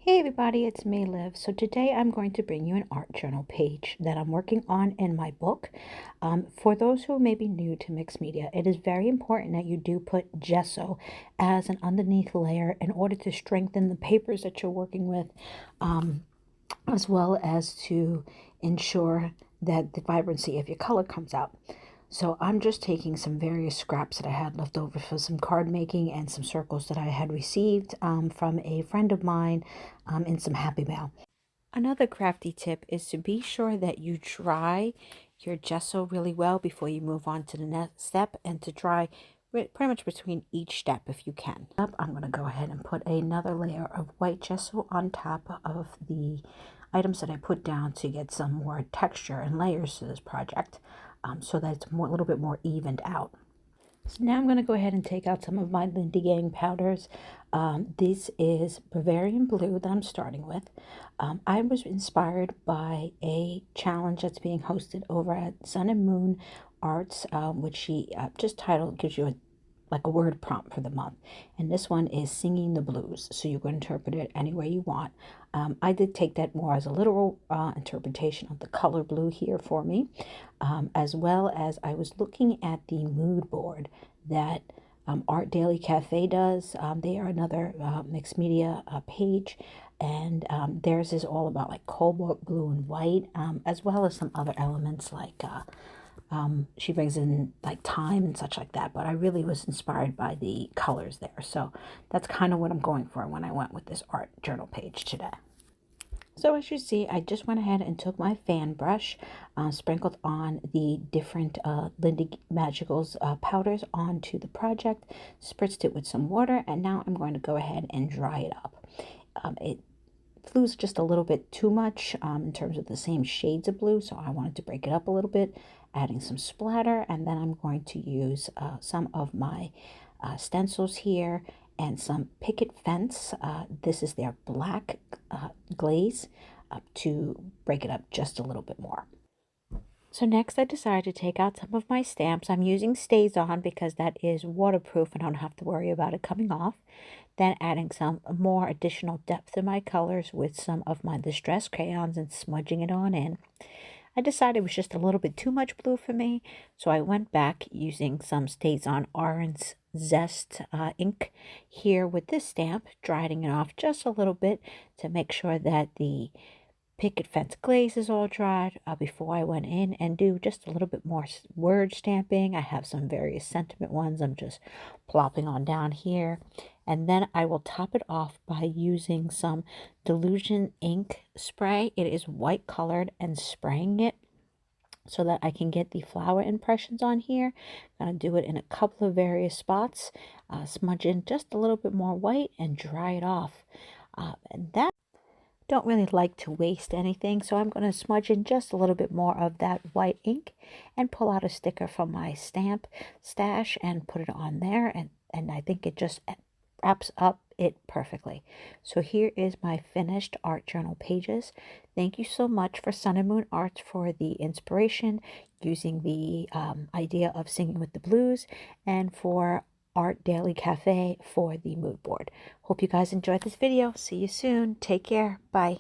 Hey everybody, it's me, Liv. So today I'm going to bring you an art journal page that I'm working on in my book. For those who may be new to mixed media, it is very important that you do put gesso as an underneath layer in order to strengthen the papers that you're working with, as well as to ensure that the vibrancy of your color comes out. So I'm just taking some various scraps that I had left over for some card making and some circles that I had received from a friend of mine in some Happy Mail. Another crafty tip is to be sure that you dry your gesso really well before you move on to the next step, and to dry pretty much between each step if you can. I'm going to go ahead and put another layer of white gesso on top of the items that I put down to get some more texture and layers to this project, so that it's a little bit more evened out. So now I'm going to go ahead and take out some of my Lindy Gang powders. This is Bavarian Blue that I'm starting with. I was inspired by a challenge that's being hosted over at Sun and Moon Arts, which she just titled, gives you like a word prompt for the month. And this one is Singing the Blues. So you can interpret it any way you want. I did take that more as a literal interpretation of the color blue here for me, as well as I was looking at the mood board that Art Daily Cafe does. They are another mixed media page, and theirs is all about like cobalt blue and white, as well as some other elements like she brings in like time and such like that. But I really was inspired by the colors there, so that's kind of what I'm going for when I went with this art journal page today. So as you see, I just went ahead and took my fan brush, sprinkled on the different Lindy Magicals powders onto the project, spritzed it with some water, and now I'm going to go ahead and dry it up. It flue's just a little bit too much in terms of the same shades of blue, so I wanted to break it up a little bit, adding some splatter, and then I'm going to use some of my stencils here and some picket fence. This is their black glaze, to break it up just a little bit more. So next I decided to take out some of my stamps. I'm using Stays On because that is waterproof and I don't have to worry about it coming off. Then adding some more additional depth to my colors with some of my distress crayons and smudging it on in. I decided it was just a little bit too much blue for me, so I went back using some Stays On Orange Zest ink here with this stamp, drying it off just a little bit to make sure that the picket fence glaze is all dried before I went in and do just a little bit more word stamping. I have some various sentiment ones I'm just plopping on down here. And then I will top it off by using some Delusion ink spray. It is white colored, and spraying it so that I can get the flower impressions on here. I'm going to do it in a couple of various spots, smudge in just a little bit more white and dry it off. And that don't really like to waste anything, so I'm going to smudge in just a little bit more of that white ink and pull out a sticker from my stamp stash and put it on there, and I think it just wraps up it perfectly. So here is my finished art journal pages. Thank you so much for Sun and Moon Arts for the inspiration using the idea of Singing with the Blues, and for Art Daily Cafe for the mood board. Hope you guys enjoyed this video. See you soon. Take care. Bye.